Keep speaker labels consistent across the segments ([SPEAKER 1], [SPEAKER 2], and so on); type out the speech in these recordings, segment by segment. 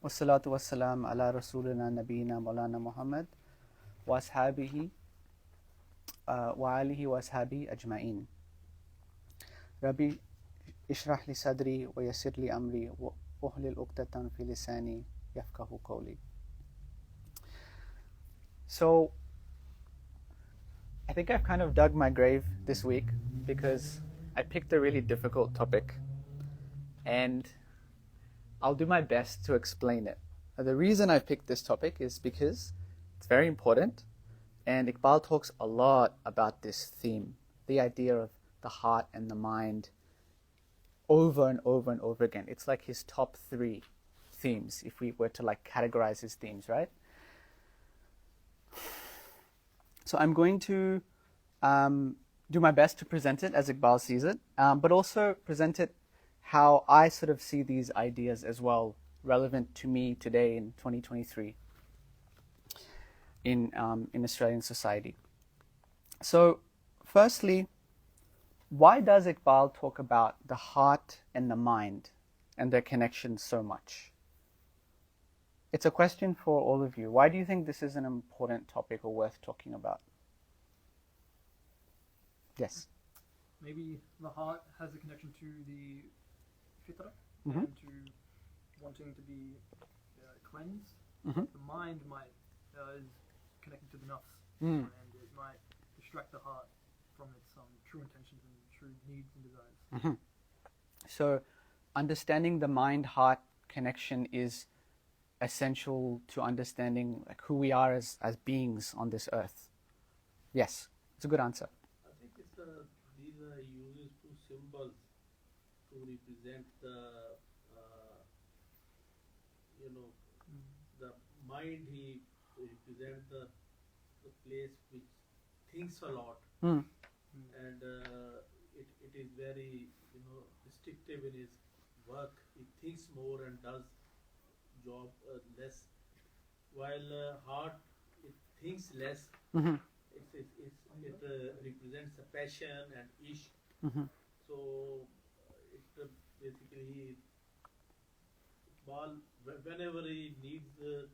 [SPEAKER 1] Wassalatu wassalam ala rasulina nabiyina maulana Muhammad wa ashabihi wa alihi wa ashabi ajma'in. Rabbi ishrah li sadri wa yassir li amri wa uhlil uqdatan fi lisani yafqahu qawli. So I think I've kind of dug my grave this week because I picked a really difficult topic and I'll do my best to explain it. The reason I picked this topic is because it's very important and Iqbal talks a lot about this theme, the idea of the heart and the mind, over and over and over again. It's like his top 3 themes if we were to categorize his themes, right? So I'm going to do my best to present it as Iqbal sees it, but also present it how I sort of see these ideas as well, relevant to me today in 2023 in Australian society. So firstly, why does Iqbal talk about the heart and the mind and their connection so much? It's a question for all of you. Why do you think this is an important topic or worth talking about? Yes?
[SPEAKER 2] Maybe the heart has a connection to the fitra
[SPEAKER 1] Mm-hmm.
[SPEAKER 2] and to wanting to be cleansed.
[SPEAKER 1] Mm-hmm.
[SPEAKER 2] The mind might is connected to the nafs,
[SPEAKER 1] Mm.
[SPEAKER 2] and it might distract the heart from its true intentions and true needs and desires.
[SPEAKER 1] Mm-hmm. So understanding the mind-heart connection is essential to understanding who we are as beings on this earth. Yes, it's a good answer.
[SPEAKER 3] I think these are uses two symbols to represent the the mind. He represents the place which thinks a lot,
[SPEAKER 1] Mm.
[SPEAKER 3] and it is very restrictive in his work. He thinks more and does job less, while heart it thinks less.
[SPEAKER 1] Mm-hmm.
[SPEAKER 3] It represents a passion and ishq.
[SPEAKER 1] Mm-hmm.
[SPEAKER 3] So it basically whenever he needs to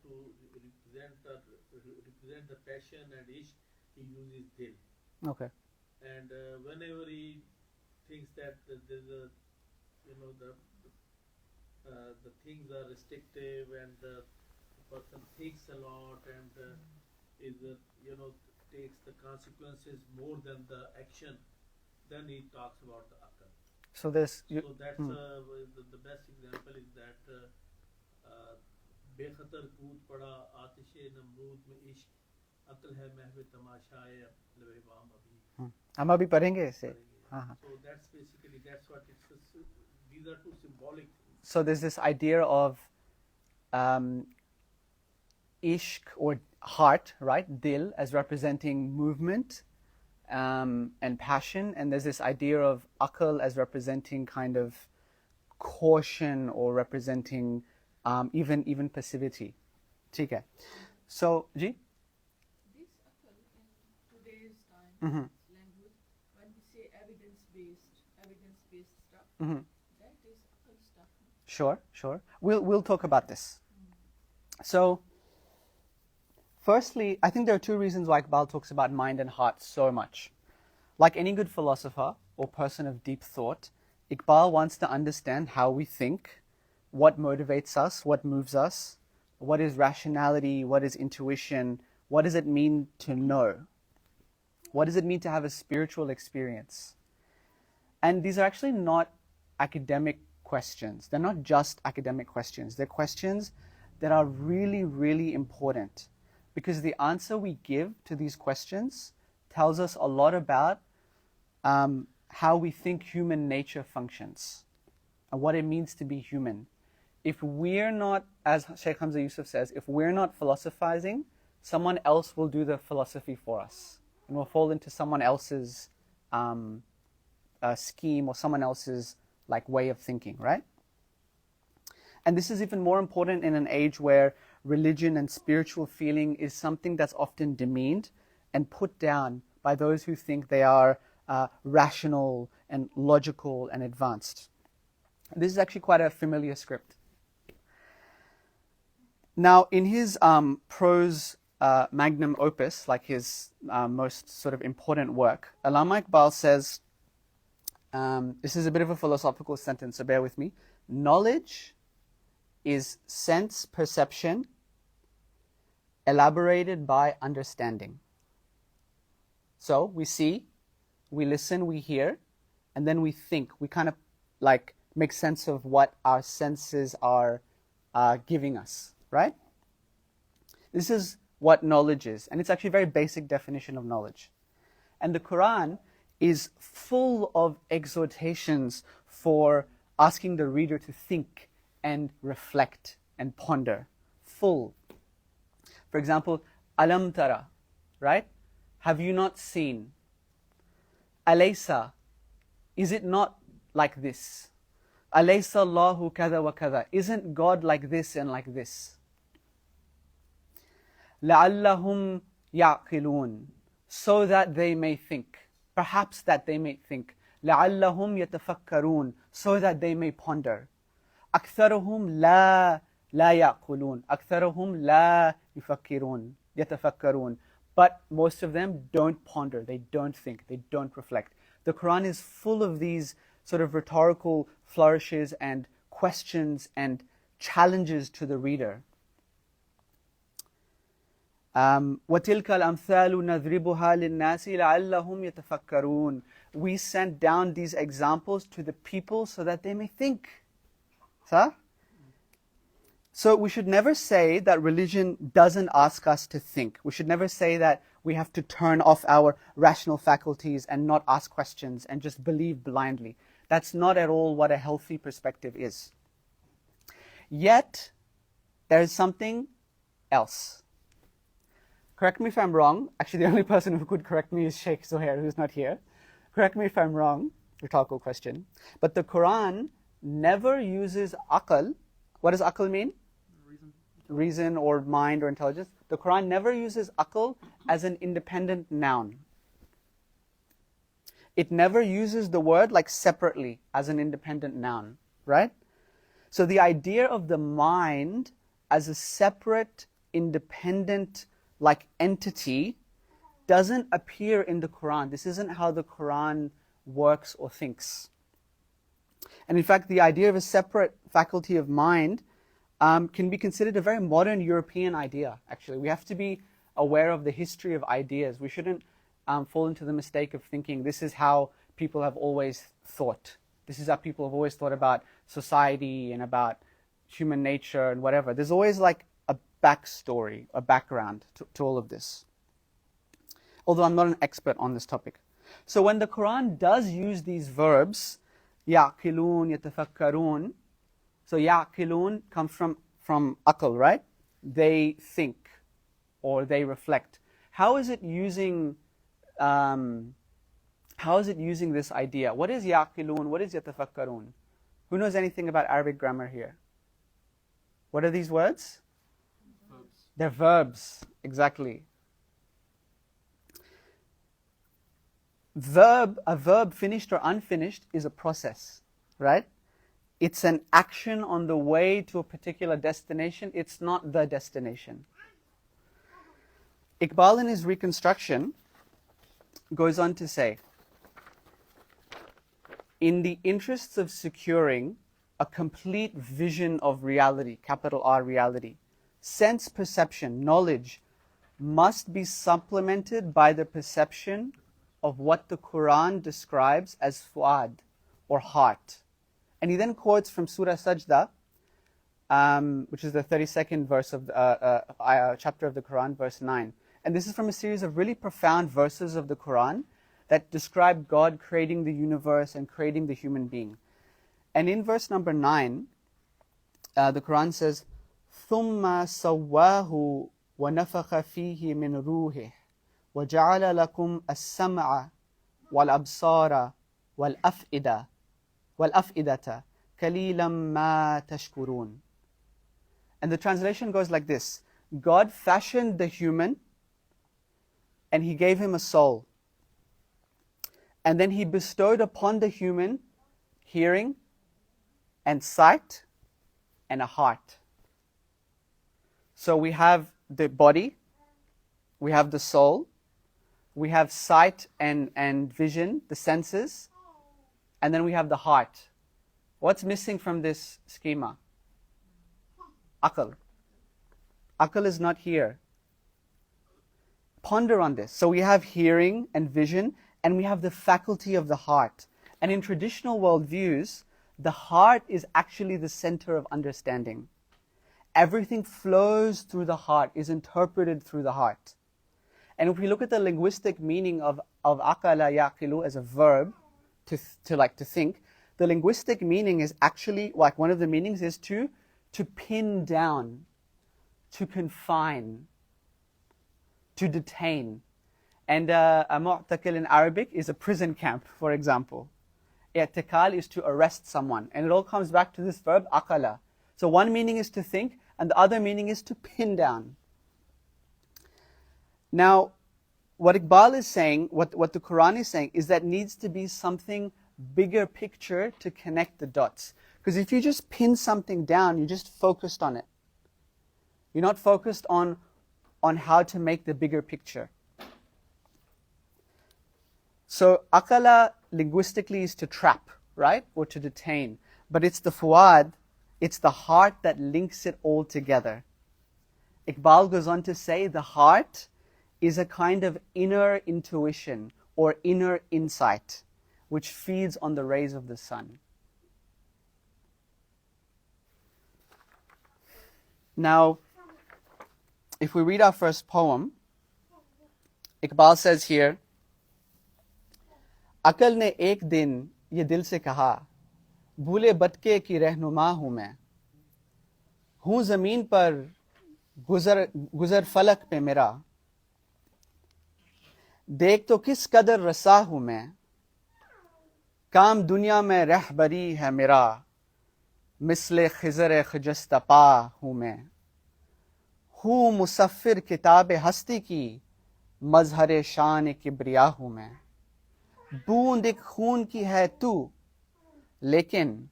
[SPEAKER 3] represent the passion and ishq, he uses dil.
[SPEAKER 1] Okay.
[SPEAKER 3] And whenever he thinks that there's a the things are restrictive and the person thinks a lot and takes the consequences more than the action, then he talks about the akal.
[SPEAKER 1] So there's...
[SPEAKER 3] So that's the best example is that बेखतर कूद पड़ा आतिशे नमरूद में इश्क अक्ल है महवे तमाशाए लबेबाम अभी.
[SPEAKER 1] हम अभी पढ़ेंगे इसे.
[SPEAKER 3] So that's basically what it's. These are two symbolic things.
[SPEAKER 1] So there's this idea of ishq or heart, right? Dil as representing movement and passion, and there's this idea of aql as representing kind of caution or representing even passivity. ठीक है. So, ji?
[SPEAKER 4] This aql in today's time,
[SPEAKER 1] Mm-hmm.
[SPEAKER 4] language, when we say evidence-based stuff,
[SPEAKER 1] Mm-hmm.
[SPEAKER 4] that is aql stuff.
[SPEAKER 1] Sure. We'll talk about this. So, firstly, I think there are 2 reasons why Iqbal talks about mind and heart so much. Like any good philosopher or person of deep thought, Iqbal wants to understand how we think, what motivates us, what moves us, what is rationality, what is intuition, what does it mean to know? What does it mean to have a spiritual experience? And these are actually not academic questions. They're not just academic questions. They're questions that are really, really important because the answer we give to these questions tells us a lot about how we think human nature functions and what it means to be human. If we're not, as Sheikh Hamza Yusuf says, if we're not philosophizing, someone else will do the philosophy for us. And we'll fall into someone else's scheme or someone else's way of thinking, right? And this is even more important in an age where religion and spiritual feeling is something that's often demeaned and put down by those who think they are rational and logical and advanced. This is actually quite a familiar script. Now, in his prose magnum opus, like his most sort of important work, Allāmah Iqbal says, this is a bit of a philosophical sentence, so bear with me. Knowledge is sense perception elaborated by understanding. So we see, we listen, we hear, and then we think. We kind of like make sense of what our senses are giving us, right? This is what knowledge is, and it's actually a very basic definition of knowledge. And the Quran is full of exhortations for asking the reader to think and reflect and ponder. Full. For example, alam tara, right? Have you not seen? Alaysa, is it not like this? Alaysa Allahu kada wa kada, isn't God like this and like this? لَعَلَّهُمْ يَعْقِلُونَ, so that they may think. Perhaps that they may think. لَعَلَّهُمْ يَتَفَكَّرُونَ, so that they may ponder. أَكْثَرُهُمْ لَا يَعْقِلُونَ أَكْثَرُهُمْ لَا يَتَفَكَّرُونَ. But most of them don't ponder, they don't think, they don't reflect. The Quran is full of these sort of rhetorical flourishes and questions and challenges to the reader. وَتِلْكَ الْأَمْثَالُ نَضْرِبُهَا لِلنَّاسِ لَعَلَّهُمْ يَتَفَكَّرُونَ. We sent down these examples to the people so that they may think. So we should never say that religion doesn't ask us to think. We should never say that we have to turn off our rational faculties and not ask questions and just believe blindly. That's not at all what a healthy perspective is. Yet, there is something else. Correct me if I'm wrong. Actually, the only person who could correct me is Sheikh Zohair, who's not here. Correct me if I'm wrong. Rhetorical question. But the Quran never uses aql. What does aql mean? Reason or mind or intelligence. The Quran never uses aql as an independent noun. It never uses the word like separately as an independent noun, right? So the idea of the mind as a separate, independent, like entity doesn't appear in the Quran. This isn't how the Quran works or thinks. And in fact, the idea of a separate faculty of mind can be considered a very modern European idea, actually. We have to be aware of the history of ideas. We shouldn't fall into the mistake of thinking this is how people have always thought. This is how people have always thought about society and about human nature and whatever. There's always like a backstory, a background to all of this. Although I'm not an expert on this topic. So when the Quran does use these verbs, يَعْقِلُونَ يَتَفَكَّرُونَ, so يَعْقِلُونَ comes from aql, right? They think or they reflect. How is it using this idea? What is يَعْقِلُونَ? What is يَتَفَكَّرُونَ? Who knows anything about Arabic grammar here? What are these words?
[SPEAKER 2] Verbs.
[SPEAKER 1] They're verbs, exactly. A verb finished or unfinished is a process, right? It's an action on the way to a particular destination. It's not the destination. Iqbal in his reconstruction goes on to say, in the interests of securing a complete vision of reality, capital R reality, sense perception, knowledge, must be supplemented by the perception of what the Quran describes as fuad, or heart. And he then quotes from Surah Sajda, which is the 32nd verse of the chapter of the Quran, verse 9. And this is from a series of really profound verses of the Quran that describe God creating the universe and creating the human being. And in verse number 9, the Quran says, ثُمَّ سَوَّاهُ وَنَفَخَ فِيهِ مِنْ رُوحِهِ وَجَعَلَ لَكُمْ السَّمْعَ وَالْأَبْصَارَ وَالْأَفْئِدَةَ قَلِيلًا مَا تَشْكُرُونَ. And the translation goes like this: God fashioned the human and He gave him a soul. And then He bestowed upon the human hearing and sight and a heart. So we have the body, we have the soul, we have sight and vision, the senses, and then we have the heart. What's missing from this schema? Aql. Aql is not here. Ponder on this. So we have hearing and vision, and we have the faculty of the heart. And in traditional worldviews, the heart is actually the center of understanding. Everything flows through the heart, is interpreted through the heart. And if we look at the linguistic meaning of aqala yaqilu as a verb, to think, the linguistic meaning is actually, like one of the meanings is to pin down, to confine, to detain. And a mu'takil in Arabic is a prison camp, for example. I'tikal is to arrest someone. And it all comes back to this verb, aqala. So one meaning is to think, and the other meaning is to pin down. Now, what Iqbal is saying, what the Quran is saying, is that needs to be something bigger picture to connect the dots. Because if you just pin something down, you're just focused on it. You're not focused on how to make the bigger picture. So, aqala linguistically is to trap, right? Or to detain. But it's the fuad, it's the heart that links it all together. Iqbal goes on to say the heart is a kind of inner intuition or inner insight which feeds on the rays of the sun. Now, if we read our first poem, Iqbal says here, अकल ने एक दिन ये दिल से कहा, भूले भटके की रहनुमा हूँ मैं, हूँ ज़मीन पर गुज़र फलक पे मेरा, देख तो किस कदर रसा हूँ मैं, काम दुनिया में रहबरी है मेरा, मिसले खिज़र खजस्ता पा हूँ मैं, हूँ मुसफ़िर किताब हस्ती की, मज़हर शान किब्रिया हूँ मैं, बूंद एक खून की है तू, लेकिन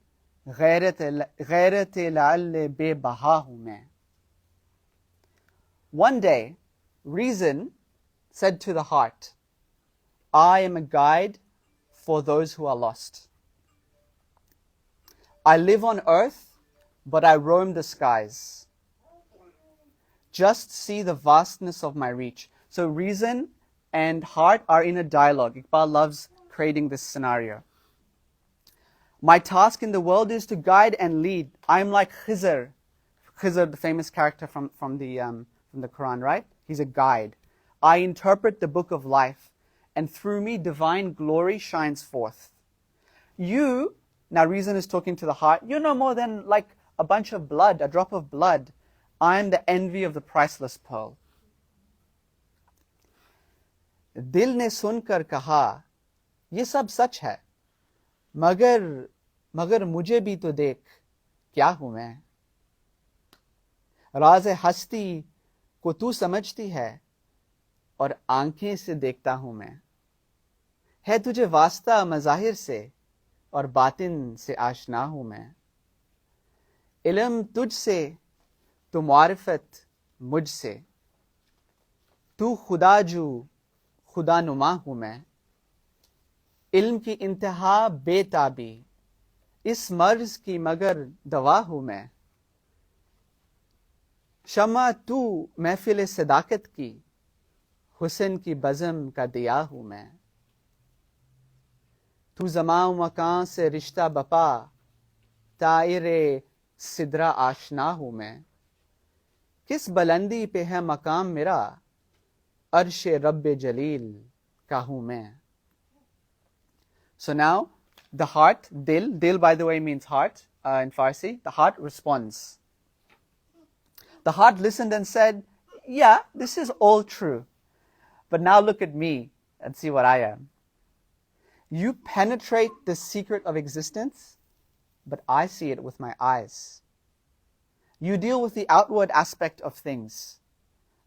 [SPEAKER 1] गैरत लाल बेबहा हूँ मैं. One day, reason said to the heart, I am a guide for those who are lost. I live on earth, but I roam the skies. Just see the vastness of my reach. So reason and heart are in a dialogue. Iqbal loves creating this scenario. My task in the world is to guide and lead. I'm like Khizr. Khizr, the famous character from the Quran, right? He's a guide. I interpret the book of life, and through me divine glory shines forth. You, now reason is talking to the heart, you're no more than like a bunch of blood, a drop of blood. I am the envy of the priceless pearl. दिल ने सुनकर कहा, ये सब सच है, मगर मुझे भी तो देख, क्या हूँ मैं. राज़ हस्ती को तू समझती है, और आंखें से देखता हूँ मैं. है तुझे वास्ता मज़ाहिर से, और बातिन से आशना हूँ मैं. इल्म तुझसे, तो मारिफत मुझसे. तू खुदा जू, खुदा नुमा हूँ मैं. इल्म की इंतहा बेताबी, इस मर्ज की मगर दवा हूँ मैं. शमा तू महफिल सदाकत की, हुस्न की बज़म का दिया हूँ मैं. तू ज़मां मकान से रिश्ता बपा, तायरे सिदरा आशना हूँ मैं. किस बुलंदी पे है मकाम मेरा, अर्श रब्बे जलील का हूँ मैं. So now, the heart, dil by the way means heart in Farsi, the heart responds. The heart listened and said, yeah, this is all true. But now look at me and see what I am. You penetrate the secret of existence, but I see it with my eyes. You deal with the outward aspect of things,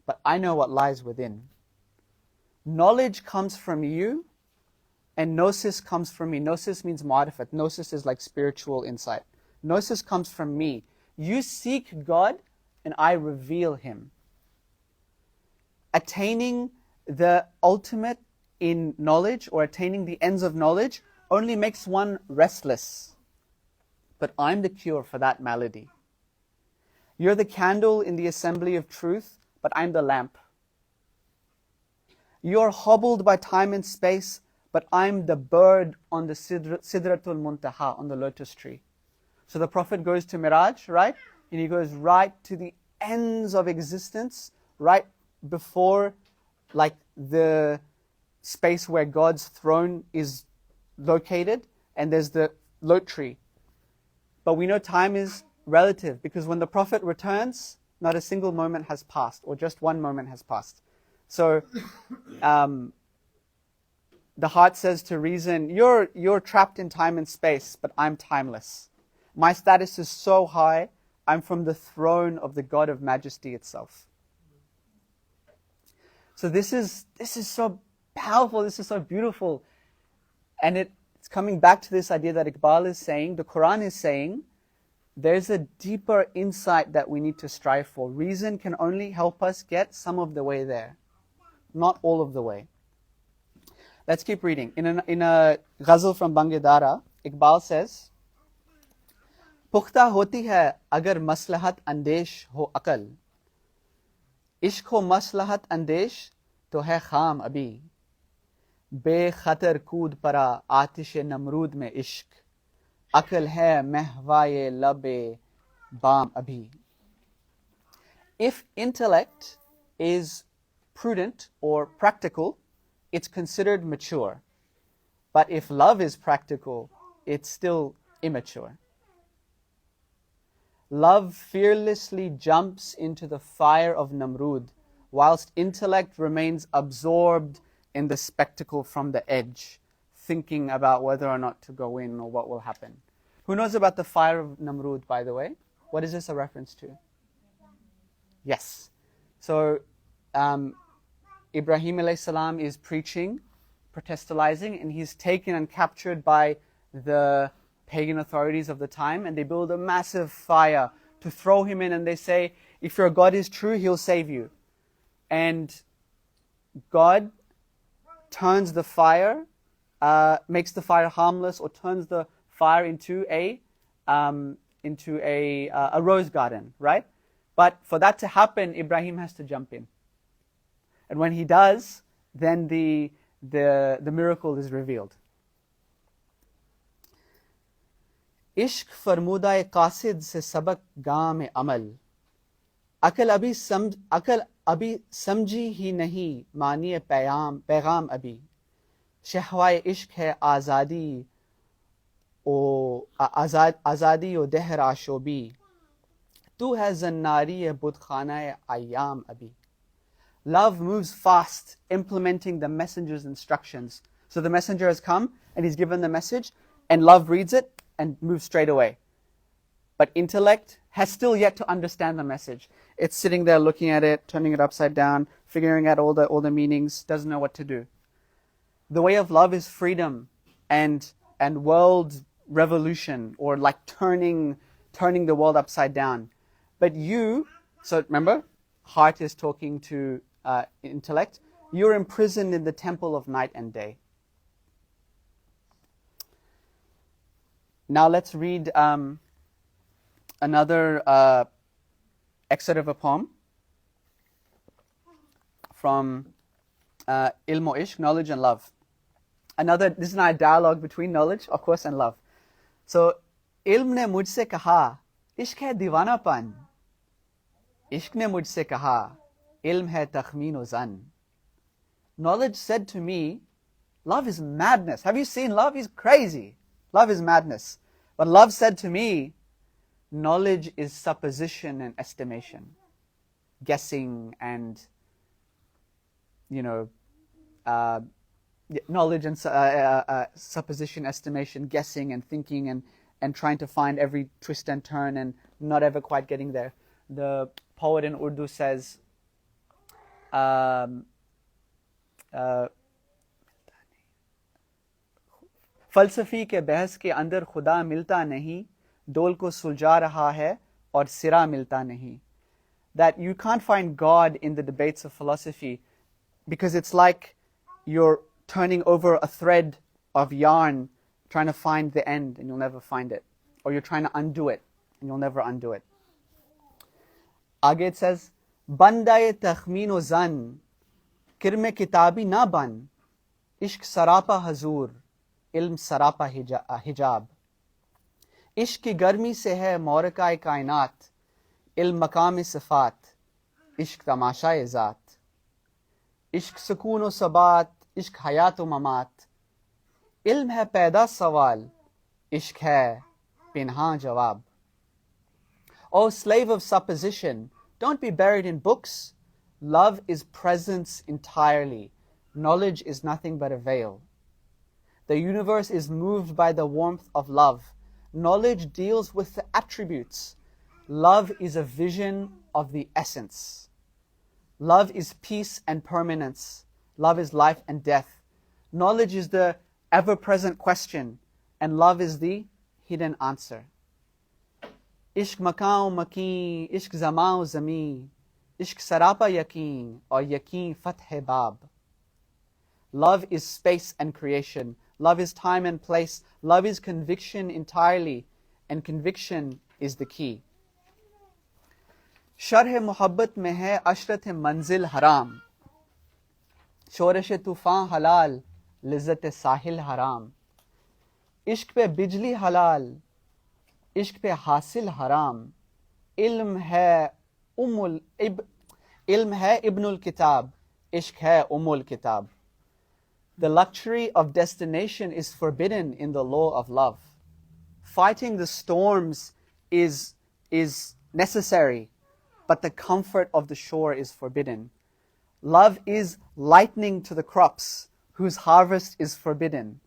[SPEAKER 1] but I know what lies within. Knowledge comes from you, and gnosis comes from me. Gnosis means marifat. Gnosis is like spiritual insight. Gnosis comes from me. You seek God, and I reveal him. Attaining the ultimate in knowledge or attaining the ends of knowledge only makes one restless. But I'm the cure for that malady. You're the candle in the assembly of truth, but I'm the lamp. You're hobbled by time and space, but I'm the bird on the Sidratul Muntaha, on the lotus tree. So the Prophet goes to Miraj, right? And he goes right to the ends of existence, right before like the space where God's throne is located, and there's the lot tree. But we know time is relative, because when the Prophet returns, not a single moment has passed, or just one moment has passed. So the heart says to reason, you're trapped in time and space, but I'm timeless. My status is so high, I'm from the throne of the God of Majesty itself. So this is so powerful, this is so beautiful. And it's coming back to this idea that Iqbal is saying, the Quran is saying, there's a deeper insight that we need to strive for. Reason can only help us get some of the way there, not all of the way. Let's keep reading. In a ghazal from Bangedara, Iqbal says, पुख्ता होती है अगर मसलहत अंदेश हो अकल, इश्क हो मसलहत अंदेश तो है खाम अभी, बेखतर कूद परा आतिश नमरूद में इश्क, अकल है महवाए लबे बाम अभी. If intellect is prudent or practical, it's considered mature. But if love is practical, it's still immature. Love fearlessly jumps into the fire of Namrud, whilst intellect remains absorbed in the spectacle from the edge, thinking about whether or not to go in or what will happen. Who knows about the fire of Namrud, by the way? What is this a reference to? Yes. So, Ibrahim alayhi salam is preaching, protestalizing, and he's taken and captured by the pagan authorities of the time, and they build a massive fire to throw him in, and they say, if your God is true, he'll save you. And God turns the fire, makes the fire harmless, or turns the fire into a rose garden, right? But for that to happen, Ibrahim has to jump in. And when he does, then the miracle is revealed. इश्क फरमूदा कासिद से सबक गाम अमल, अकल अभी समझी ही नहीं मानिए पैगाम अभी, शहवाए इश्क है आज़ादी ओ दहर आशोबी, तू है जन्नारी बुतखाना अय्याम अभी. Love moves fast, implementing the messenger's instructions. So the messenger has come and he's given the message, and love reads it and moves straight away. But intellect has still yet to understand the message. It's sitting there looking at it, turning it upside down, figuring out all the meanings, doesn't know what to do. The way of love is freedom and world revolution, or like turning the world upside down. But so remember, heart is talking to intellect. You're imprisoned in the temple of night and day. Now let's read another excerpt of a poem from Ilm o Ishq, Knowledge and Love. This is not a dialogue between knowledge, of course, and love. So, Ilm ne mujhse kaha, ishq hai diwanapan. Ishq ne mujhse kaha, ilm hai takhmeen o zan. Knowledge said to me, love is madness. Have you seen love? He's crazy. Love is madness. But love said to me, knowledge is supposition and estimation. Guessing and, knowledge and supposition, estimation, guessing and thinking and trying to find every twist and turn and not ever quite getting there. The poet in Urdu says, फलसफी के बहस के अंदर खुदा मिलता नहीं, डोल को सुलझा रहा है और सिरा मिलता नहीं. that you can't find God in the debates of philosophy because it's like you're turning over a thread of yarn trying to find the end and you'll never find it. Or you're trying to undo it and you'll never undo it. Aage it says, Bandaye takhmeen o zan, kirme kitabi na ban, ishq sarapa hazur, ilm sarapa hijab. Ishq ki garmi se hai moraka-e kainat, ilm maqam-e sifat, ishq tamasha-e zaat. Ishq sukoon o sabat, ishq hayat o mamat. Ilm hai paida sawal, ishq hai pinha jawab. O slave of supposition, don't be buried in books. Love is presence entirely. Knowledge is nothing but a veil. The universe is moved by the warmth of love. Knowledge deals with the attributes. Love is a vision of the essence. Love is peace and permanence. Love is life and death. Knowledge is the ever-present question, and love is the hidden answer. Ishq makao makeen, ishq zamao zameen, ishq sarapa yakeen, or yakeen fath bab. Love is space and creation. Love is time and place. Love is conviction entirely, and conviction is the key. Sharh muhabbat mein hai ashrat manzil haram. Shoresh tufan halal, lizzat sahil haram. Ishq pe bijli halal, ishq pe hasil haram. Ilm hai ibnul kitab, ishq hai kitab. The luxury of destination is forbidden in the law of love. Fighting the storms is necessary, but the comfort of the shore is forbidden. Love is lightning to the crops, whose harvest is forbidden.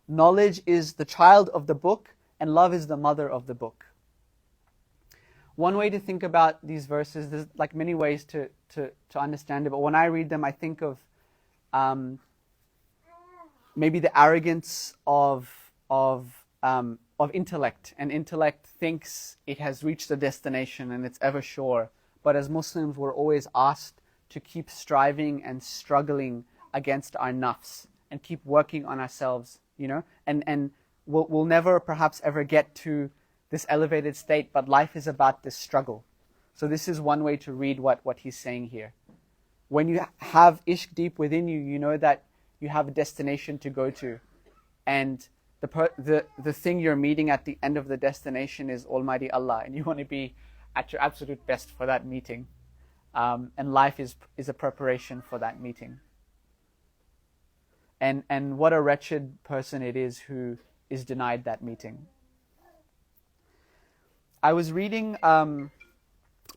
[SPEAKER 1] Knowledge is the child of the book, and love is the mother of the book. One way to think about these verses, there's like many ways to understand it, but when I read them, I think of maybe the arrogance of intellect. And intellect thinks it has reached a destination and it's ever sure. But as Muslims, we're always asked to keep striving and struggling against our nafs and keep working on ourselves, you know. And we'll never perhaps ever get to this elevated state, but life is about this struggle. So this is one way to read what he's saying here. When you have ishq deep within you, you know that you have a destination to go to, and the thing you're meeting at the end of the destination is Almighty Allah, and you want to be at your absolute best for that meeting. And life is a preparation for that meeting. And what a wretched person it is who is denied that meeting. I was reading, I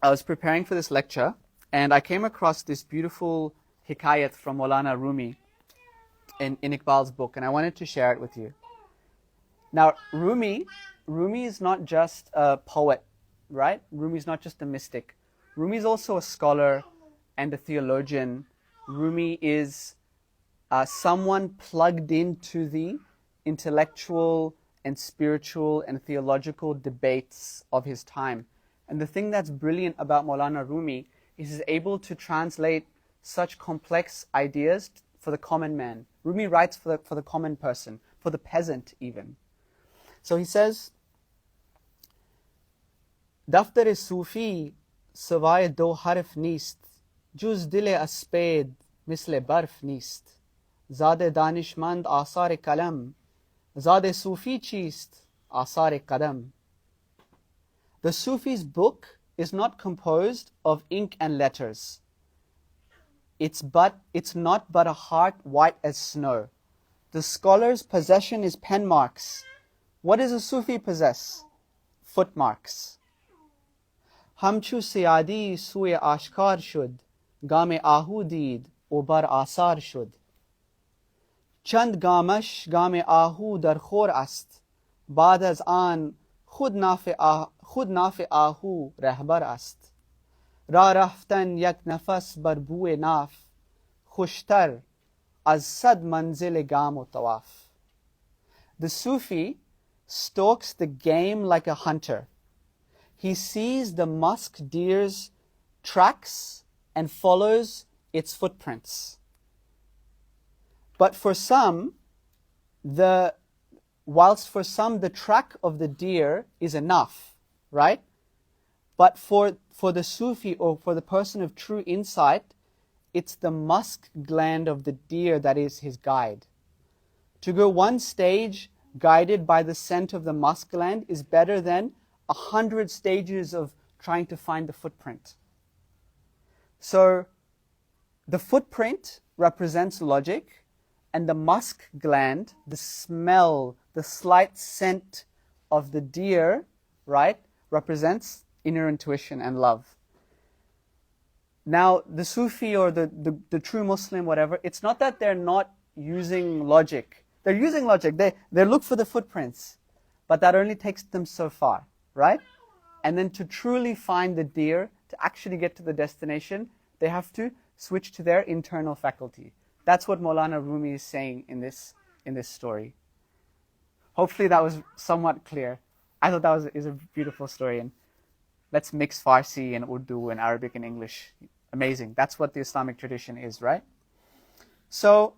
[SPEAKER 1] was preparing for this lecture, and I came across this beautiful hikayat from Maulana Rumi in Iqbal's book, and I wanted to share it with you. Now, Rumi is not just a poet, right? Rumi is not just a mystic. Rumi is also a scholar and a theologian. Rumi is someone plugged into the intellectual and spiritual and theological debates of his time. And the thing that's brilliant about Maulana Rumi is he's able to translate such complex ideas for the common man. Rumi writes for the common person, for the peasant even. So he says, Daftar Sufi sawai do harf neest, juz dil asped misle barf neest, zade danishmand asar kalam, zade Sufi cheest asar qadam. The Sufi's book is not composed of ink and letters. It's not but a heart white as snow. The scholar's possession is pen marks. What does a Sufi possess? Footmarks. Hamchu siyadi suye ashkar shud, game ahu did, obar asar shud. Chand gamash game ahu dar khor ast, baad az an khud nafe ahu rahbar ast. Ra raftan yak nafas bar bue naf, khushtar az sad manzil gam o tawaf. The Sufi stalks the game like a hunter. He sees the musk deer's tracks and follows its footprints. But for some, whilst for some the track of the deer is enough, right? But for the Sufi, or for the person of true insight, it's the musk gland of the deer that is his guide. To go one stage guided by the scent of the musk gland is better than 100 stages of trying to find the footprint. So the footprint represents logic, and the musk gland, the smell, the slight scent of the deer, right, represents inner intuition and love. Now, the Sufi or the true Muslim, whatever, it's not that they're not using logic. They're using logic. They look for the footprints, but that only takes them so far, right? And then to truly find the deer, to actually get to the destination, they have to switch to their internal faculty. That's what Maulana Rumi is saying in this story. Hopefully that was somewhat clear. I thought that is a beautiful story. And let's mix Farsi and Urdu and Arabic and English. Amazing. That's what the Islamic tradition is, right? So,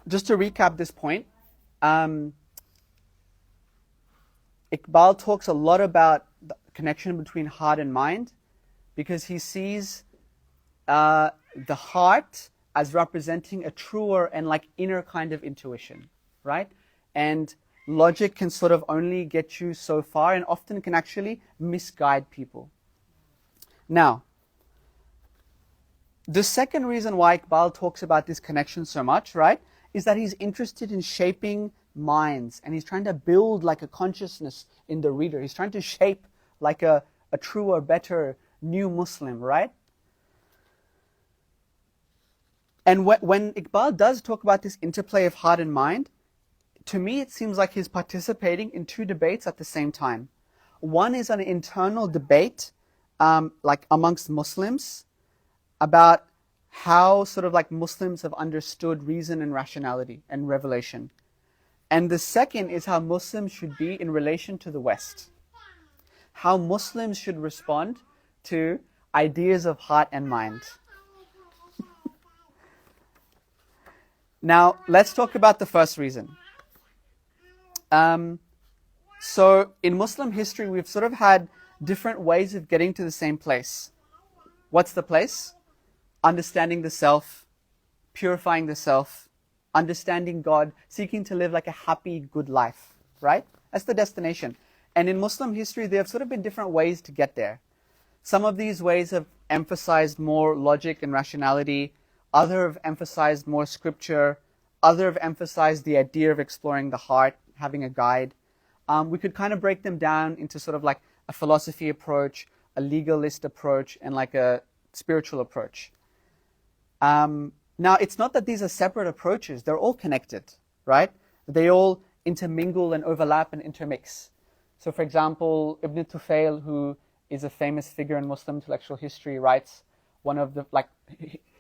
[SPEAKER 1] just to recap this point, Iqbal talks a lot about the connection between heart and mind, because he sees the heart as representing a truer and like inner kind of intuition, right? And logic can sort of only get you so far, and often can actually misguide people. Now, the second reason why Iqbal talks about this connection so much, right, is that he's interested in shaping minds, and he's trying to build like a consciousness in the reader. He's trying to shape like a truer, better, new Muslim, right? And when Iqbal does talk about this interplay of heart and mind, to me it seems like he's participating in two debates at the same time. One is an internal debate, like amongst Muslims, about how sort of like Muslims have understood reason and rationality and revelation. And the second is how Muslims should be in relation to the West. How Muslims should respond to ideas of heart and mind. Now, let's talk about the first reason. So, in Muslim history, we've sort of had different ways of getting to the same place. What's the place? Understanding the self, purifying the self, understanding God, seeking to live like a happy, good life, right? That's the destination. And in Muslim history, there have sort of been different ways to get there. Some of these ways have emphasized more logic and rationality. Other have emphasized more scripture. Other have emphasized the idea of exploring the heart, having a guide. We could kind of break them down into sort of like a philosophy approach, a legalist approach, and like a spiritual approach. Now, it's not that these are separate approaches. They're all connected, right? They all intermingle and overlap and intermix. So, for example, Ibn Tufail, who is a famous figure in Muslim intellectual history, writes one of the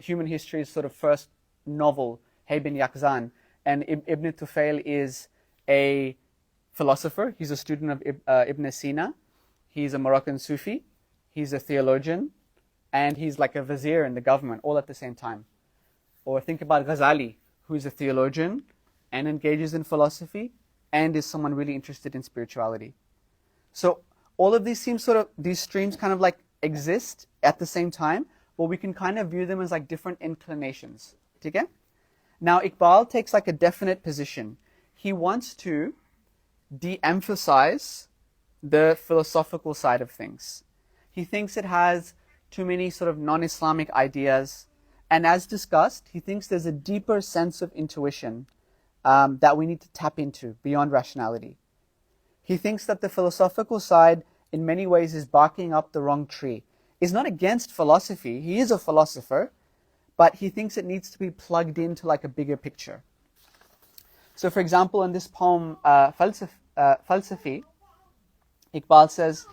[SPEAKER 1] human history's sort of first novel, Hay bin Yaqzan. And Ibn Tufail is a philosopher. He's a student of Ibn Sina. He's a Moroccan Sufi. He's a theologian. And he's like a vizier in the government, all at the same time. Or think about Ghazali, who's a theologian and engages in philosophy and is someone really interested in spirituality. So all of these these streams kind of like exist at the same time, but we can kind of view them as like different inclinations. Okay? Now Iqbal takes like a definite position. He wants to de-emphasize the philosophical side of things. He thinks it has too many sort of non-Islamic ideas. And as discussed, he thinks there's a deeper sense of intuition that we need to tap into beyond rationality. He thinks that the philosophical side in many ways is barking up the wrong tree. He's not against philosophy. He is a philosopher, but he thinks it needs to be plugged into like a bigger picture. So for example, in this poem, Falsafi, Iqbal says,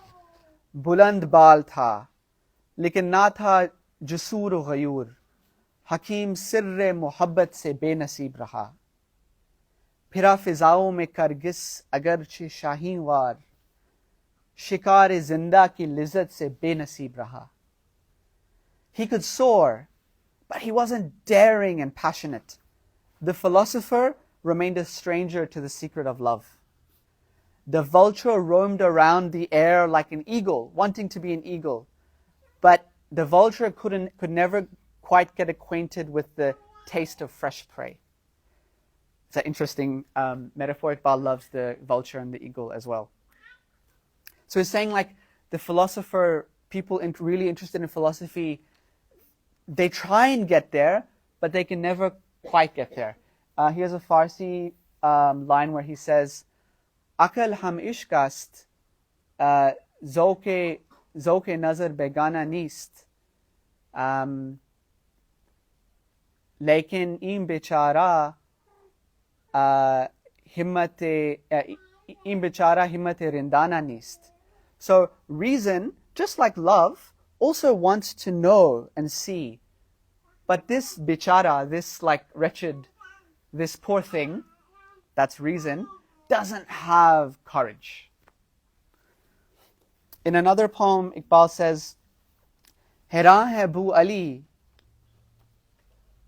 [SPEAKER 1] Buland baal tha, lekin na tha jasur o ghayur, Hakim sirre mohabbat se benasib raha. Phira fizaon mein kargis agarche shahin war, शिकार जिंदा की लिज्जत से बेनसीब रहा. He could soar, but he wasn't daring and passionate. The philosopher remained a stranger to the secret of love. The vulture roamed around the air like an eagle, wanting to be an eagle. But the vulture could never quite get acquainted with the taste of fresh prey. It's an interesting metaphor. Iqbal loves the vulture and the eagle as well. So he's saying like the philosopher, people really interested in philosophy, they try and get there, but they can never quite get there. Here's a Farsi line where he says, Akal ham ishq ast, zauke nazar begana neest, lekin in bechara himmate rindana neest. So reason, just like love, also wants to know and see. But this bichara, this like wretched, this poor thing, that's reason, doesn't have courage. In another poem, Iqbal says, Heran hai Bu Ali,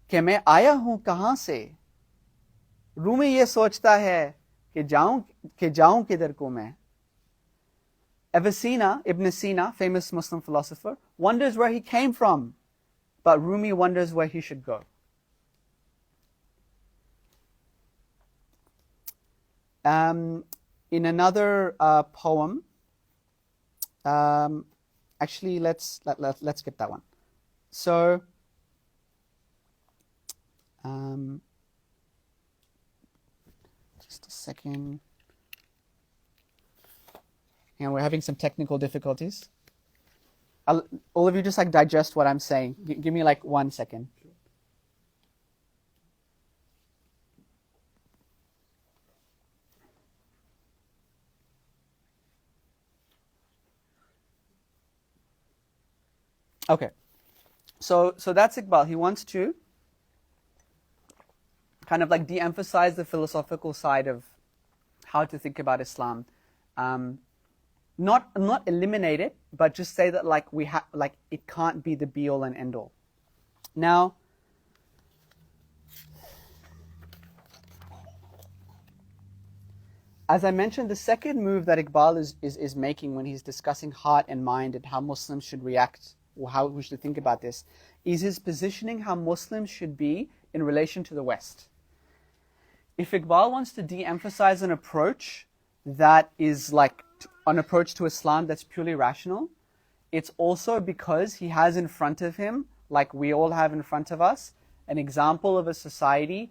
[SPEAKER 1] ke main aaya hoon kahan se? Rumi ye sochta hai ke jaun kidhar ko main. Avicenna, Ibn Sina, famous Muslim philosopher, wonders where he came from, but Rumi wonders where he should go. In another poem, actually let's get that one. So, just a second. And we're having some technical difficulties. All of you just like digest what I'm saying. Give me like 1 second. Okay. So that's Iqbal. He wants to kind of like de-emphasize the philosophical side of how to think about Islam. Not eliminate it, but just say that like it can't be the be all and end all. Now, as I mentioned, the second move that Iqbal is making when he's discussing heart and mind and how Muslims should react, or how we should think about this, is his positioning how Muslims should be in relation to the West. If Iqbal wants to de-emphasize an approach that is like an approach to Islam that's purely rational, it's also because he has in front of him, like we all have in front of us, an example of a society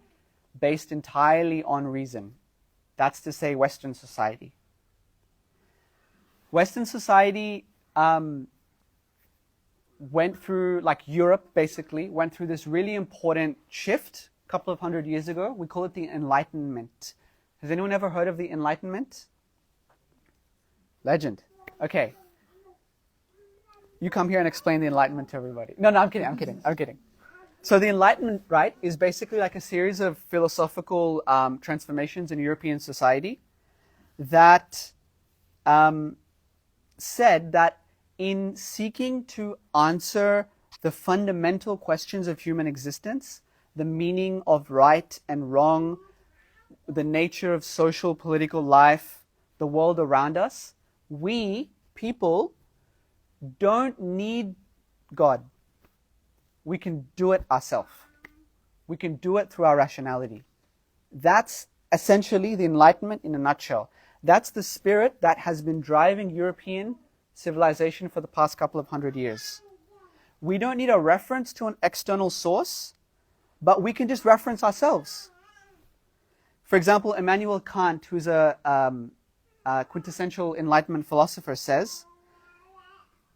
[SPEAKER 1] based entirely on reason. That's to say Western society. Western society went through, like Europe basically, went through this really important shift a couple of 100 years ago. We call it the Enlightenment. Has anyone ever heard of the Enlightenment? Legend. Okay. You come here and explain the Enlightenment to everybody. No, I'm kidding. So the Enlightenment, right, is basically like a series of philosophical transformations in European society that said that in seeking to answer the fundamental questions of human existence, the meaning of right and wrong, the nature of social, political life, the world around us, we, people, don't need God. We can do it ourselves. We can do it through our rationality. That's essentially the Enlightenment in a nutshell. That's the spirit that has been driving European civilization for the past couple of 100 years. We don't need a reference to an external source, but we can just reference ourselves. For example, Immanuel Kant, who's a quintessential Enlightenment philosopher, says,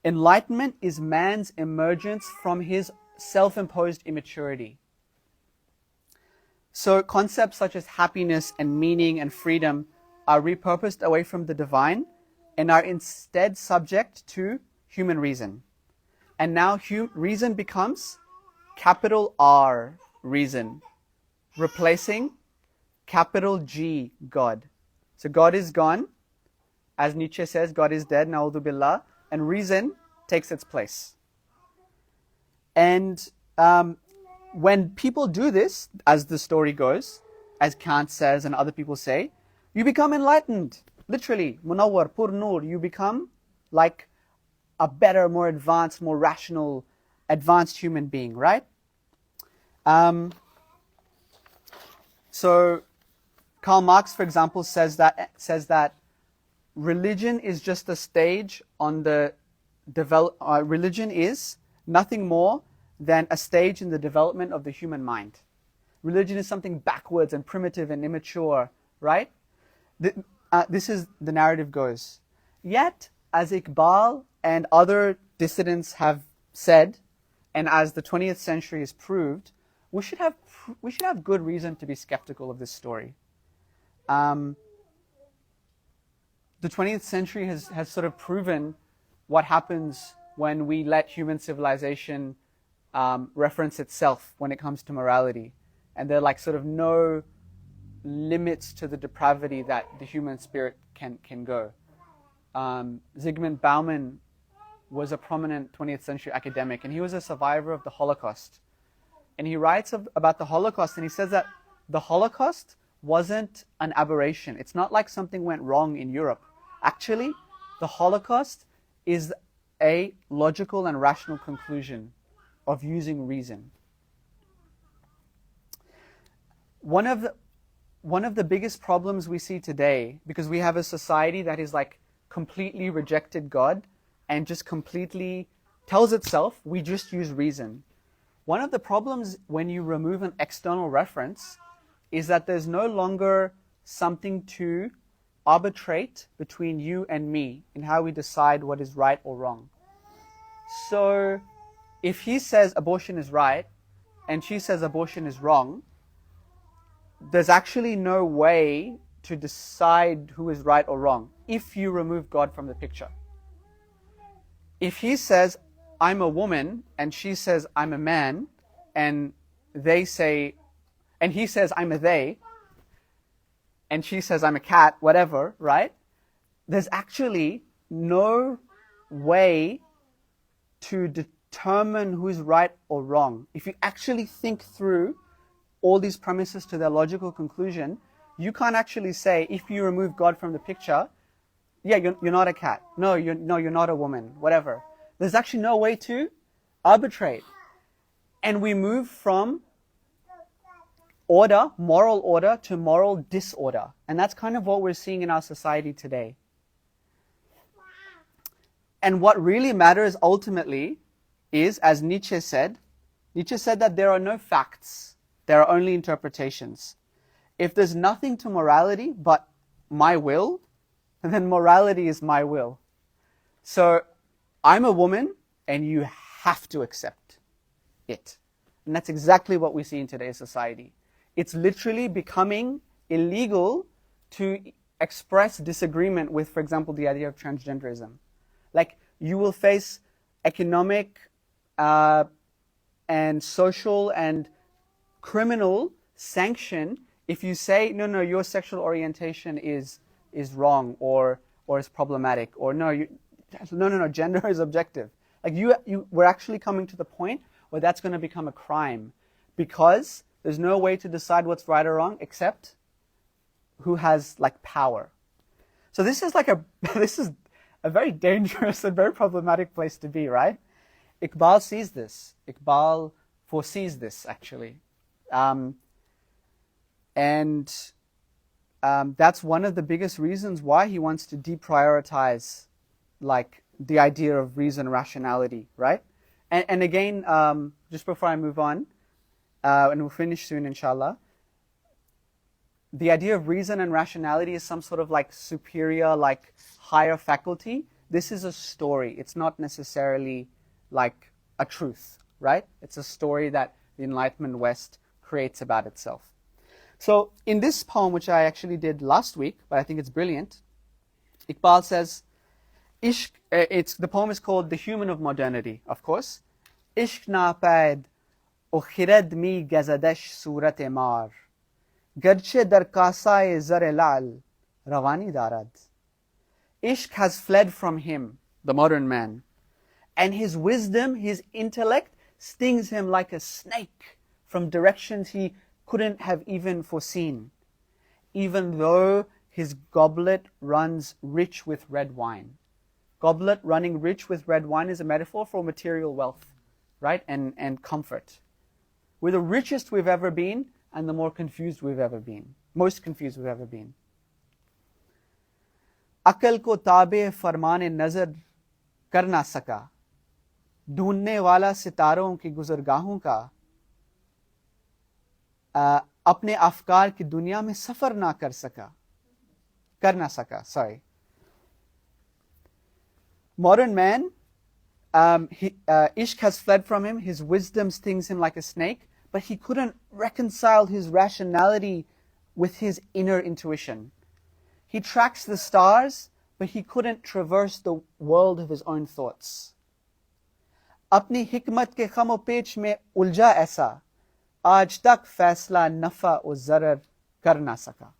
[SPEAKER 1] enlightenment is man's emergence from his self-imposed immaturity. So concepts such as happiness and meaning and freedom are repurposed away from the divine and are instead subject to human reason. And now reason becomes capital R, reason, replacing capital G, God. So God is gone, as Nietzsche says, God is dead, na'udhu billah, and reason takes its place. And when people do this, as the story goes, as Kant says and other people say, you become enlightened. Literally, munawwar, pur nur, you become like a better, more advanced, more rational, advanced human being, right? So Karl Marx, for example, says that religion is just a stage on the religion is nothing more than a stage in the development of the human mind. Religion is something backwards and primitive and immature, right? This is the narrative goes. Yet, as Iqbal and other dissidents have said, and as the 20th century has proved, we should have good reason to be skeptical of this story. The 20th century has sort of proven what happens when we let human civilization reference itself when it comes to morality. And there are like sort of no limits to the depravity that the human spirit can go. Zygmunt Bauman was a prominent 20th century academic, and he was a survivor of the Holocaust. And he writes about the Holocaust, and he says that the Holocaust wasn't an aberration. It's not like something went wrong in Europe. Actually, the Holocaust is a logical and rational conclusion of using reason. One of the biggest problems we see today, because we have a society that is like completely rejected God and just completely tells itself, we just use reason. One of the problems when you remove an external reference is that there's no longer something to arbitrate between you and me in how we decide what is right or wrong. So if he says abortion is right and she says abortion is wrong, there's actually no way to decide who is right or wrong if you remove God from the picture. If he says, I'm a woman, and she says, I'm a man, and they say, and he says, I'm a they, and she says, I'm a cat, whatever, right? There's actually no way to determine who's right or wrong. If you actually think through all these premises to their logical conclusion, you can't actually say, if you remove God from the picture, yeah, you're not a cat. No, you're not a woman, whatever. There's actually no way to arbitrate. And we move from order, moral order, to moral disorder. And that's kind of what we're seeing in our society today. And what really matters ultimately is, as Nietzsche said that there are no facts, there are only interpretations. If there's nothing to morality but my will, then morality is my will. So I'm a woman and you have to accept it. And that's exactly what we see in today's society. It's literally becoming illegal to express disagreement with, for example, the idea of transgenderism. Like, you will face economic and social and criminal sanction if you say, no, your sexual orientation is wrong or is problematic, or no, gender is objective. Like, we're actually coming to the point where that's going to become a crime, because there's no way to decide what's right or wrong except who has like power. So this is a very dangerous and very problematic place to be, right? Iqbal sees this. Iqbal foresees this, actually. That's one of the biggest reasons why he wants to deprioritize like the idea of reason, rationality, right? And again, just before I move on, and we'll finish soon, inshallah, the idea of reason and rationality is some sort of like superior, like higher faculty. This is a story. It's not necessarily like a truth, right? It's a story that the Enlightenment West creates about itself. So in this poem, which I actually did last week, but I think it's brilliant, Iqbal says, the poem is called The Human of Modernity, of course. Ishq napaid o khirad mi gazadash surat mar, garche dar kasai zar lal ravani darad. Ishq has fled from him, the modern man, and his wisdom, his intellect, stings him like a snake from directions he couldn't have even foreseen, even though his goblet runs rich with red wine. Goblet running rich with red wine is a metaphor for material wealth, right? And comfort. We're the richest we've ever been and the more confused we've ever been. Most confused we've ever been. अकल को ताबे फरमाने नजर कर ना सका, ढूंढने वाला सितारों की गुजरगाहों का अपने अफकार की दुनिया में सफर ना कर ना सका. Sorry. Modern man, Ishq has fled from him, his wisdom stings him like a snake, but he couldn't reconcile his rationality with his inner intuition. He tracks the stars, but he couldn't traverse the world of his own thoughts. अपनी हिकमत के खम पेच में उलझा ऐसा, आज तक फैसला नफा और ज़रर कर ना सका.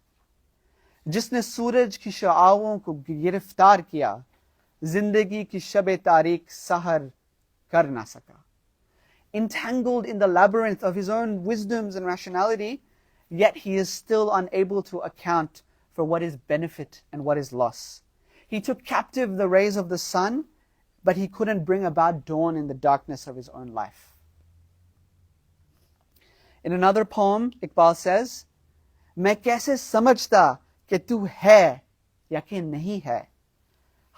[SPEAKER 1] जिसने सूरज की शआओं को गिरफ्तार किया, जिंदगी की शब तारीख सहर कर ना सका. Entangled in the labyrinth of his own wisdoms and rationality, yet he is still unable to account for what is benefit and what is loss. He took captive the rays of the sun, but he couldn't bring about dawn in the darkness of his own life. In another poem, Iqbal says, मैं कैसे समझता कि तू है या कि नहीं है,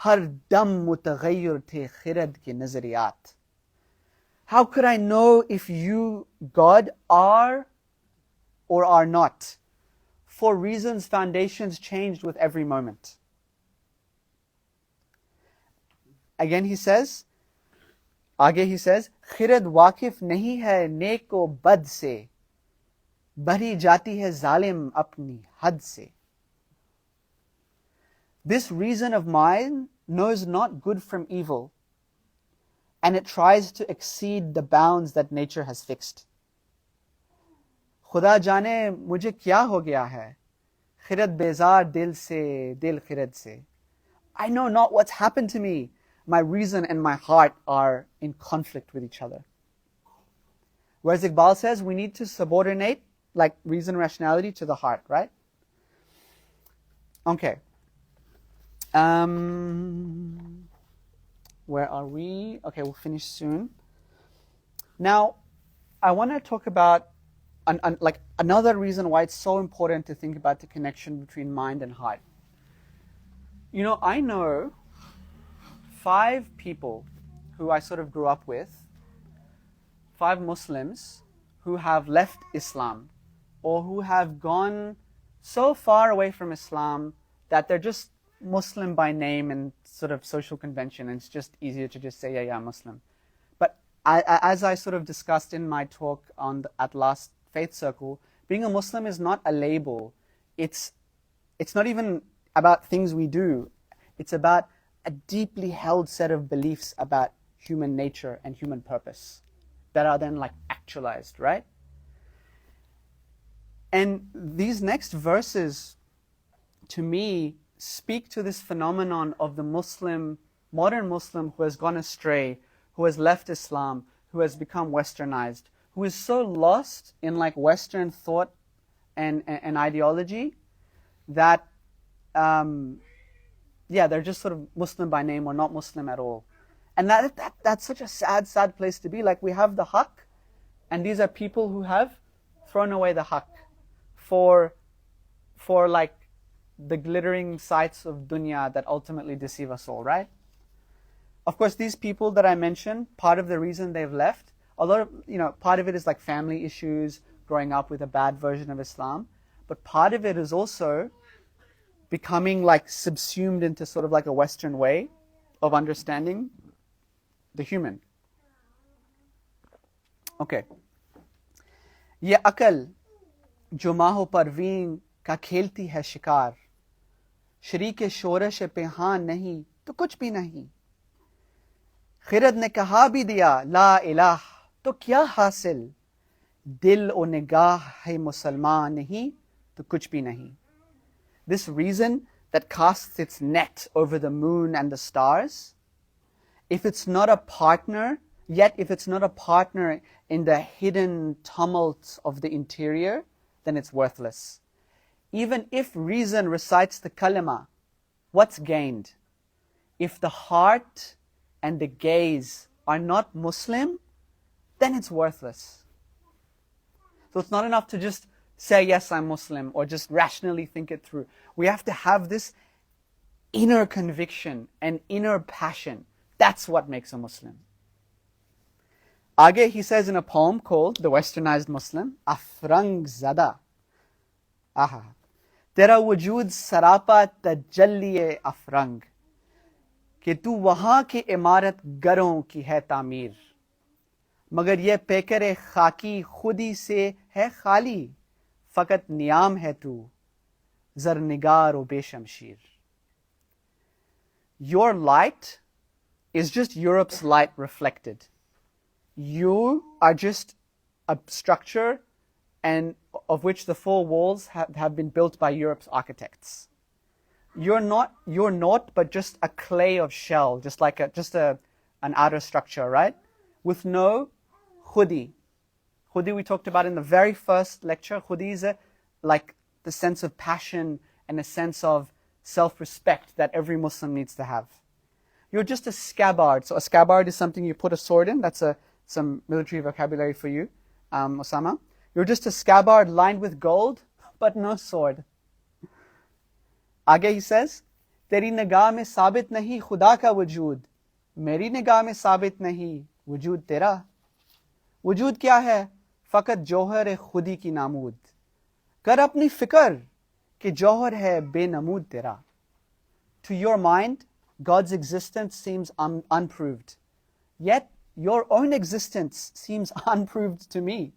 [SPEAKER 1] हर दम मुतगय्यर थे खिरद के नजरियात. How could I know if you, God, are or are not? For reasons, foundations changed with every moment. Again he says, खिरद वाकिफ नहीं है नेक व बद से, भरी जाती है जालिम अपनी हद से. This reason of mine knows not good from evil, and it tries to exceed the bounds that nature has fixed. खुदा जाने मुझे क्या हो गया है, खिरद बेजार दिल से, दिल खिरद से. I know not what's happened to me. My reason and my heart are in conflict with each other. Whereas Iqbal says we need to subordinate like reason, rationality to the heart, right? Okay. Where are we? Okay, we'll finish soon. Now, I want to talk about like another reason why it's so important to think about the connection between mind and heart. You know, I know 5 people who I sort of grew up with, 5 Muslims who have left Islam or who have gone so far away from Islam that they're just Muslim by name and sort of social convention, and it's just easier to just say, yeah, I'm Muslim. But as I sort of discussed in my talk at last Faith Circle, being a Muslim is not a label. It's not even about things we do. It's about a deeply held set of beliefs about human nature and human purpose that are then like actualized, right? And these next verses, to me, speak to this phenomenon of the Muslim, modern Muslim who has gone astray, who has left Islam, who has become westernized, who is so lost in like Western thought and ideology that they're just sort of Muslim by name or not Muslim at all. And that's such a sad place to be. Like, we have the haqq, and these are people who have thrown away the haqq for like the glittering sights of dunya that ultimately deceive us all, right? Of course, these people that I mentioned, part of the reason they've left, although, you know, part of it is like family issues, growing up with a bad version of Islam, but part of it is also becoming like subsumed into sort of like a Western way of understanding the human. Okay. ये अकल जो माहो परवीन का खेलती है शिकार, शरीक शोरश पेहान नहीं तो कुछ भी नहीं. खिरद ने कहा भी दिया ला इलाह तो क्या हासिल, दिल और निगाह है मुसलमान नहीं तो कुछ भी नहीं. This reason that casts its net over the moon and the stars, if it's not a partner, yet if it's not a partner in the hidden tumult of the interior, then it's worthless. Even if reason recites the kalima, what's gained? If the heart and the gaze are not Muslim, then it's worthless. So it's not enough to just say, yes, I'm Muslim, or just rationally think it through. We have to have this inner conviction and inner passion. That's what makes a Muslim. Aage he says in a poem called The Westernized Muslim, Afrang Zada. Aha. Tera wujud sarapa tajalli afrang. कि तू वहाँ की इमारत गरों की है तामीर, मगर ये पेकर खाकी खुदी से है खाली, फकत नियाम है तू जरनिगार व बेशमशीर. Your light is just Europe's light reflected. You are just a structure and of which the four walls have been built by Europe's architects. You're not but just a clay of shell, just like an outer structure, right? With no khudi. Khudi we talked about in the very first lecture. Khudi is like the sense of passion and a sense of self-respect that every Muslim needs to have. You're just a scabbard. So a scabbard is something you put a sword in. That's some military vocabulary for you, Osama. You're just a scabbard lined with gold, but no sword. आगे he says, तेरी निगाह में साबित नहीं खुदा का वजूद, मेरी निगाह में साबित नहीं वजूद तेरा. वजूद क्या है? फकत जौहर खुदी की नामूद. कर अपनी फिक्र कि जौहर है बेनमूद तेरा. To your mind, God's existence seems unproved. Yet your own existence seems unproved to me.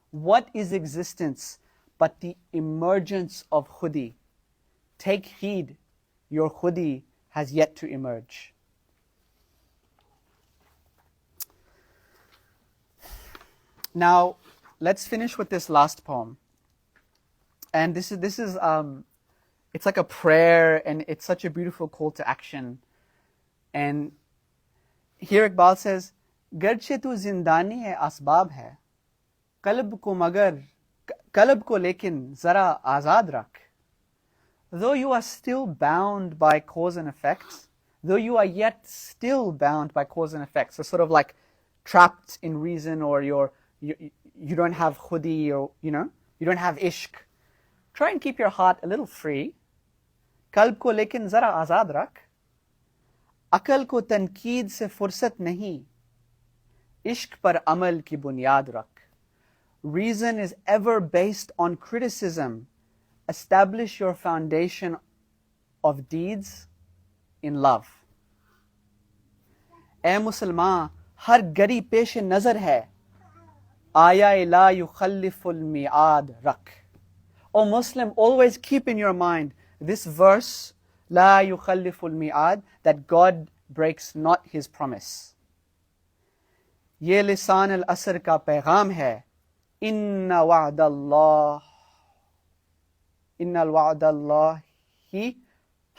[SPEAKER 1] What is existence but the emergence of khudi? Take heed, your khudi has yet to emerge. Now, let's finish with this last poem. And this is it's like a prayer, and it's such a beautiful call to action. And here Iqbal says, "Garche tu zindani hai asbab hai, qalb ko lekin zara azad rakh." Though you are still bound by cause and effect, though you are yet still bound by cause and effect, so sort of like trapped in reason, or you don't have khudi, or you don't have ishq, try and keep your heart a little free. Qalb ko lekin zara azad rakh. Akal ko tanqeed se fursat nahi. Ishq par amal ki bunyad rakh. Reason is ever based on criticism. Establish your foundation of deeds in love. ए मुसलमान, हर गरी पेश नजर है, आया ला युखल्लिफुल मिआद रख. O Muslim, always keep in your mind this verse, la yukhalliful mi'ad, that God breaks not his promise. Ye lisan al-asr ka paygam hai, inna wa'dallahi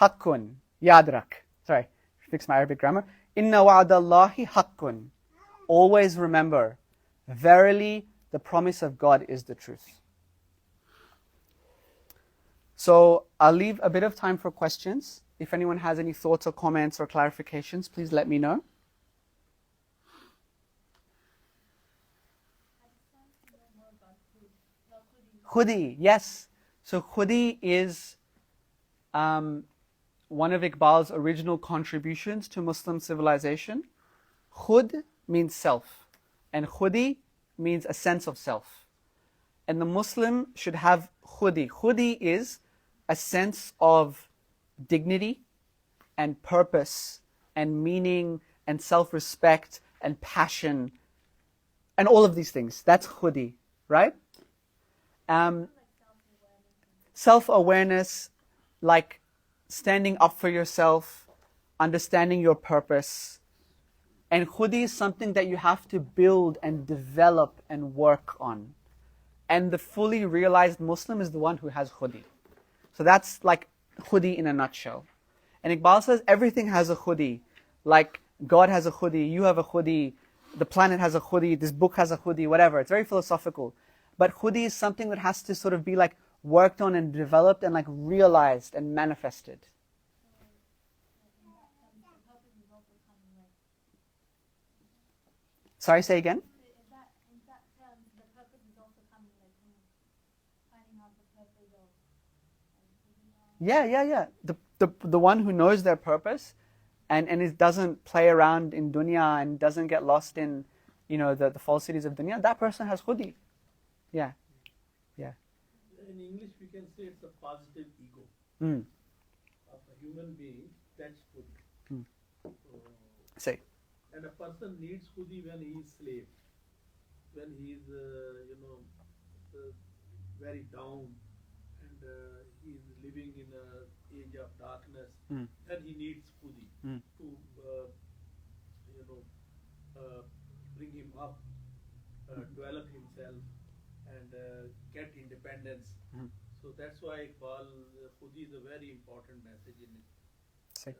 [SPEAKER 1] haqqun. Yad rak. Sorry, fix my Arabic grammar. Inna wa'dallahi haqqun. Always remember, verily the promise of God is the truth. So I'll leave a bit of time for questions. If anyone has any thoughts or comments or clarifications, please let me know. Khudi, yes. So khudi is one of Iqbal's original contributions to Muslim civilization. Khud means self, and khudi means a sense of self. And the Muslim should have khudi. Khudi is a sense of dignity and purpose and meaning and self-respect and passion and all of these things. That's khudi, right? Self-awareness, like standing up for yourself, understanding your purpose. And khudi is something that you have to build and develop and work on. And the fully realized Muslim is the one who has khudi. So that's like khudi in a nutshell. And Iqbal says everything has a khudi. Like God has a khudi, you have a khudi, the planet has a khudi, this book has a khudi, whatever. It's very philosophical. But khudi is something that has to sort of be like worked on and developed and like realized and manifested. Sorry, say again?
[SPEAKER 5] In that term, the purpose is also coming like finding out the purpose of
[SPEAKER 1] The one who knows their purpose and it doesn't play around in dunya and doesn't get lost in, the falsities of dunya, that person has khudi. Yeah.
[SPEAKER 3] In English, we can say it's a positive ego of a human being. That's khudi.
[SPEAKER 1] Say.
[SPEAKER 3] And a person needs khudi when he is slave, when he is, very down, and he is living in an age of darkness. Then he needs khudi to, bring him up, develop himself, and get independence. So that's why Iqbal, khudi is a very important message in it.
[SPEAKER 1] Say.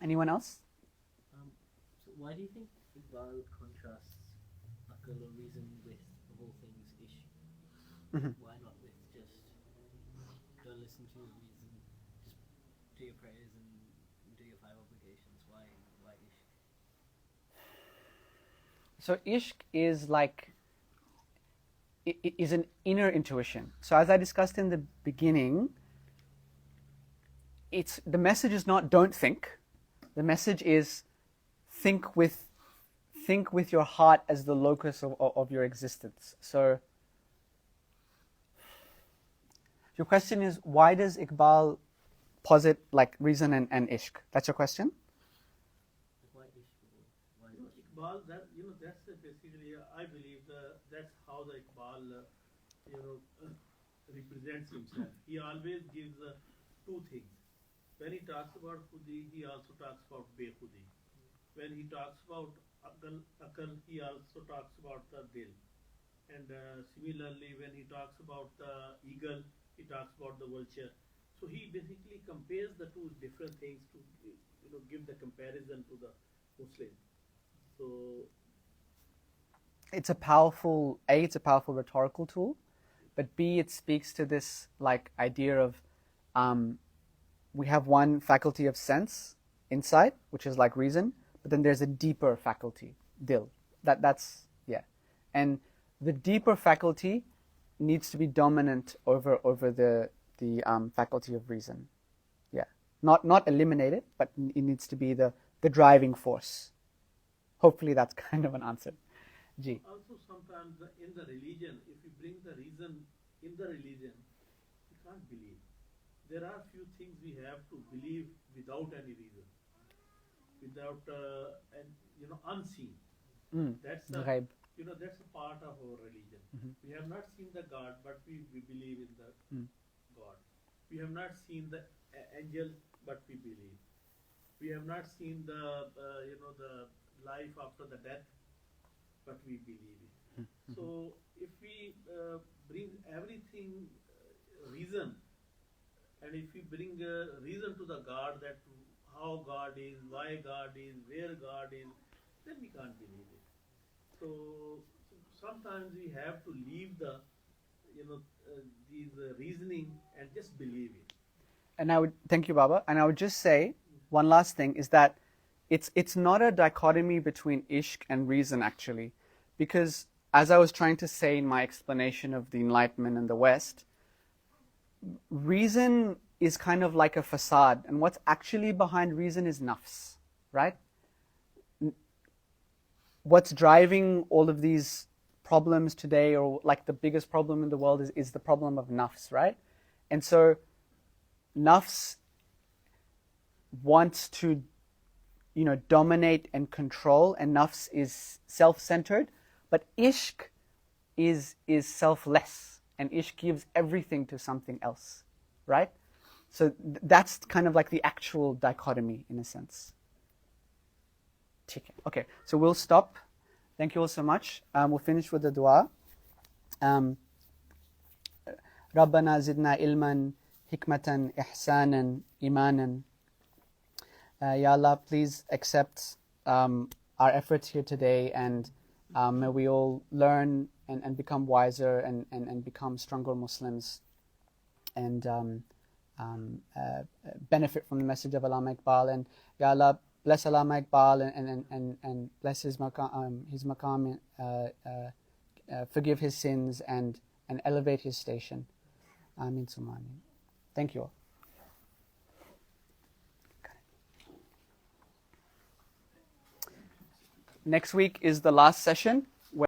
[SPEAKER 1] Anyone else?
[SPEAKER 6] So why do you think Iqbal contrasts akal or reason with the whole thing's issue? Why not with just don't listen to your reason, just do your prayers and do your 5 obligations? Why ishq?
[SPEAKER 1] So ishq is like, it is an inner intuition. So as I discussed in the beginning, the message is not don't think. The message is think with your heart as the locus of your existence. So your question is, why does Iqbal posit like reason and ishq? That's your question?
[SPEAKER 6] Why ishq? Why
[SPEAKER 3] Iqbal, that's basically, I believe that's how the Iqbal, represents himself. He always gives 2 things. When he talks about khudi, he also talks about bekhudi. When he talks about akal, he also talks about the dil. And similarly, when he talks about the eagle, he talks about the vulture. So he basically compares the 2 different things to give the comparison to the Muslim. So
[SPEAKER 1] it's a powerful rhetorical tool, but B, it speaks to this like idea of we have one faculty of sense inside, which is like reason, but then there's a deeper faculty, dil. That's and the deeper faculty needs to be dominant over the faculty of reason. Not eliminate it, but it needs to be the driving force. Hopefully that's kind of an answer. Ji.
[SPEAKER 3] Also sometimes in the religion, if you bring the reason in the religion, you can't believe. There are few things we have to believe without any reason, without unseen. That's
[SPEAKER 1] Ghaib.
[SPEAKER 3] That's a part of our religion. We have not seen the God, but we believe in the God. We have not seen the angel, but we believe. We have not seen the the life after the death, but we believe it. So if we bring everything reason, and if we bring reason to the God, that how God is, why God is, where God is, then we can't believe it. So sometimes we have to leave the these reasoning and just believe it.
[SPEAKER 1] And I would thank you, Baba. And I would just say one last thing is that it's not a dichotomy between ishq and reason actually, because as I was trying to say in my explanation of the Enlightenment in the West, reason is kind of like a facade, and what's actually behind reason is nafs, right? What's driving all of these problems today, or like the biggest problem in the world is the problem of nafs, right? And so nafs wants to dominate and control, and nafs is self-centered, but ishq is selfless, and ishq gives everything to something else, right? So that's kind of like the actual dichotomy in a sense. Okay, so we'll stop. Thank you all so much. We'll finish with the dua. ربنا زدنا علما hikmatan, ihsanan, imanan. Ya Allah, please accept our efforts here today, and may we all learn and become wiser and become stronger Muslims, and benefit from the message of Allama Iqbal. And Ya Allah, bless Allama Iqbal and bless his maqam, forgive his sins and elevate his station. Ameen summa ameen. Thank you all. Next week is the last session.